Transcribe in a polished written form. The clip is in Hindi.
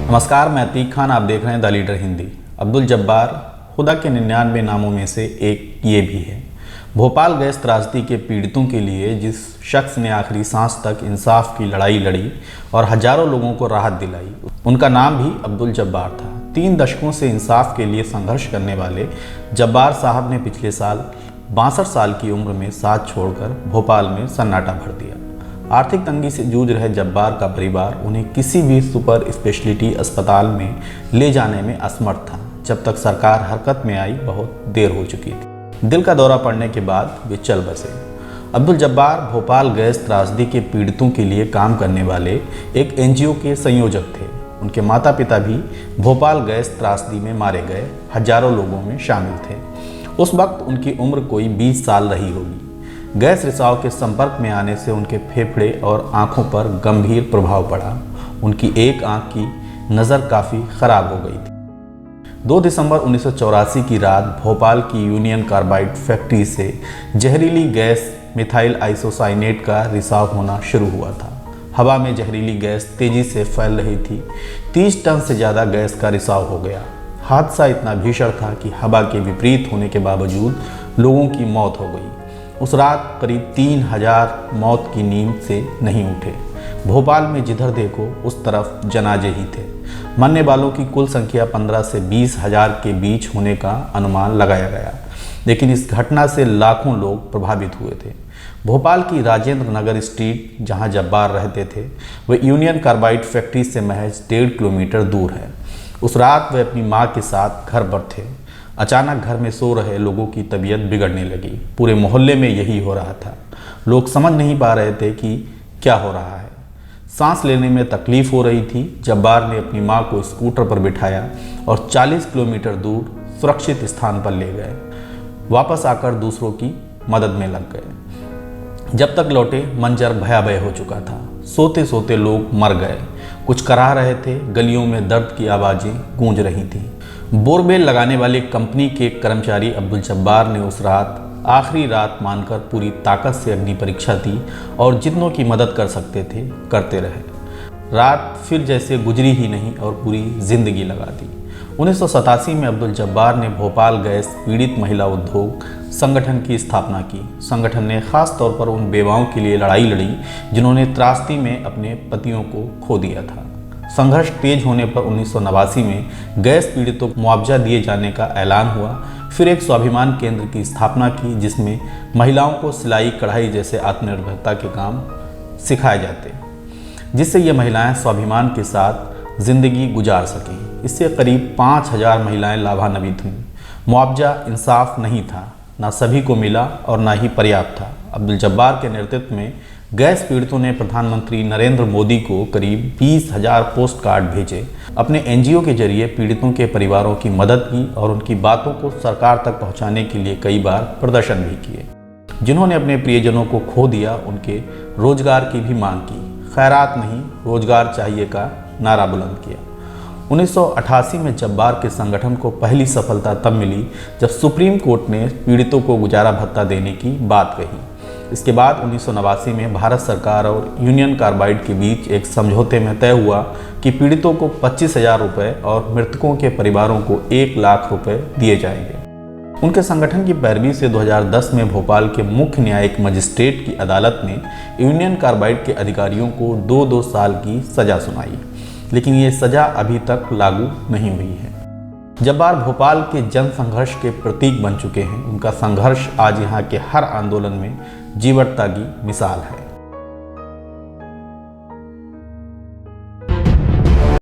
नमस्कार, मैं अतीक खान, आप देख रहे हैं द लीडर हिंदी। अब्दुल जब्बार खुदा के 99 नामों में से एक ये भी है। भोपाल गैस त्रासदी के पीड़ितों के लिए जिस शख्स ने आखिरी सांस तक इंसाफ की लड़ाई लड़ी और हजारों लोगों को राहत दिलाई, उनका नाम भी अब्दुल जब्बार था। 3 दशकों से इंसाफ के लिए संघर्ष करने वाले जब्बार साहब ने पिछले साल 62 साल की उम्र में साथ छोड़कर भोपाल में सन्नाटा भर दिया। आर्थिक तंगी से जूझ रहे जब्बार का परिवार उन्हें किसी भी सुपर स्पेशलिटी अस्पताल में ले जाने में असमर्थ था। जब तक सरकार हरकत में आई, बहुत देर हो चुकी थी। दिल का दौरा पड़ने के बाद वे चल बसे। अब्दुल जब्बार भोपाल गैस त्रासदी के पीड़ितों के लिए काम करने वाले एक एनजीओ के संयोजक थे। उनके माता पिता भी भोपाल गैस त्रासदी में मारे गए हजारों लोगों में शामिल थे। उस वक्त उनकी उम्र कोई 20 साल रही होगी। गैस रिसाव के संपर्क में आने से उनके फेफड़े और आंखों पर गंभीर प्रभाव पड़ा। उनकी एक आंख की नज़र काफ़ी ख़राब हो गई थी। 2 दिसंबर 1984 की रात भोपाल की यूनियन कार्बाइड फैक्ट्री से जहरीली गैस मिथाइल आइसोसाइनेट का रिसाव होना शुरू हुआ था। हवा में जहरीली गैस तेज़ी से फैल रही थी। 30 टन से ज़्यादा गैस का रिसाव हो गया। हादसा इतना भीषण था कि हवा के विपरीत होने के बावजूद लोगों की मौत हो गई। उस रात करीब 3000 मौत की नींद से नहीं उठे। भोपाल में जिधर देखो उस तरफ जनाजे ही थे। मरने वालों की कुल संख्या 15 से 20 हजार के बीच होने का अनुमान लगाया गया, लेकिन इस घटना से लाखों लोग प्रभावित हुए थे। भोपाल की राजेंद्र नगर स्ट्रीट, जहां जब्बार रहते थे, वह यूनियन कार्बाइड फैक्ट्री से महज 1.5 किलोमीटर दूर है। उस रात वे अपनी मां के साथ घर पर थे। अचानक घर में सो रहे लोगों की तबीयत बिगड़ने लगी। पूरे मोहल्ले में यही हो रहा था। लोग समझ नहीं पा रहे थे कि क्या हो रहा है। सांस लेने में तकलीफ हो रही थी। जब्बार ने अपनी मां को स्कूटर पर बिठाया और 40 किलोमीटर दूर सुरक्षित स्थान पर ले गए। वापस आकर दूसरों की मदद में लग गए। जब तक लौटे, मंजर भयावह हो चुका था। सोते सोते लोग मर गए। कुछ कराह रहे थे। गलियों में दर्द की आवाज़ें गूंज रही थीं। बोरवेल लगाने वाली कंपनी के कर्मचारी अब्दुल जब्बार ने उस रात आखिरी रात मानकर पूरी ताकत से अग्नि परीक्षा दी और जितनों की मदद कर सकते थे करते रहे। रात फिर जैसे गुजरी ही नहीं और पूरी जिंदगी लगा दी। 1987 में अब्दुल जब्बार ने भोपाल गैस पीड़ित महिला उद्योग संगठन की स्थापना की। संगठन ने खास तौर पर उन बेवाओं के लिए लड़ाई लड़ी जिन्होंने त्रासदी में अपने पतियों को खो दिया था। संघर्ष तेज होने पर 1989 में गैस पीड़ितों को मुआवजा दिए जाने का ऐलान हुआ। फिर एक स्वाभिमान केंद्र की स्थापना की, जिसमें महिलाओं को सिलाई कढ़ाई जैसे आत्मनिर्भरता के काम सिखाए जाते, जिससे ये महिलाएं स्वाभिमान के साथ जिंदगी गुजार सकें। इससे करीब 5000 महिलाएं लाभान्वित हुईं। मुआवजा इंसाफ नहीं था, ना सभी को मिला और ना ही पर्याप्त था। अब्दुल जब्बार के नेतृत्व में गैस पीड़ितों ने प्रधानमंत्री नरेंद्र मोदी को करीब 20,000 पोस्ट कार्ड भेजे। अपने एनजीओ के जरिए पीड़ितों के परिवारों की मदद की और उनकी बातों को सरकार तक पहुंचाने के लिए कई बार प्रदर्शन भी किए। जिन्होंने अपने प्रियजनों को खो दिया, उनके रोजगार की भी मांग की। खैरात नहीं, रोजगार चाहिए का नारा बुलंद किया। 1988 में जब्बार के संगठन को पहली सफलता तब मिली जब सुप्रीम कोर्ट ने पीड़ितों को गुजारा भत्ता देने की बात कही। इसके बाद 1989 में भारत सरकार और यूनियन कार्बाइड के बीच एक समझौते में तय हुआ कि पीड़ितों को 25,000 रुपये और मृतकों के परिवारों को 1 लाख रुपये दिए जाएंगे। उनके संगठन की पैरवी से 2010 में भोपाल के मुख्य न्यायिक मजिस्ट्रेट की अदालत ने यूनियन कार्बाइड के अधिकारियों को 2-2 साल की सज़ा सुनाई, लेकिन ये सज़ा अभी तक लागू नहीं हुई है। जब्बार भोपाल के जन संघर्ष के प्रतीक बन चुके हैं। उनका संघर्ष आज यहाँ के हर आंदोलन में जीवटता की मिसाल है।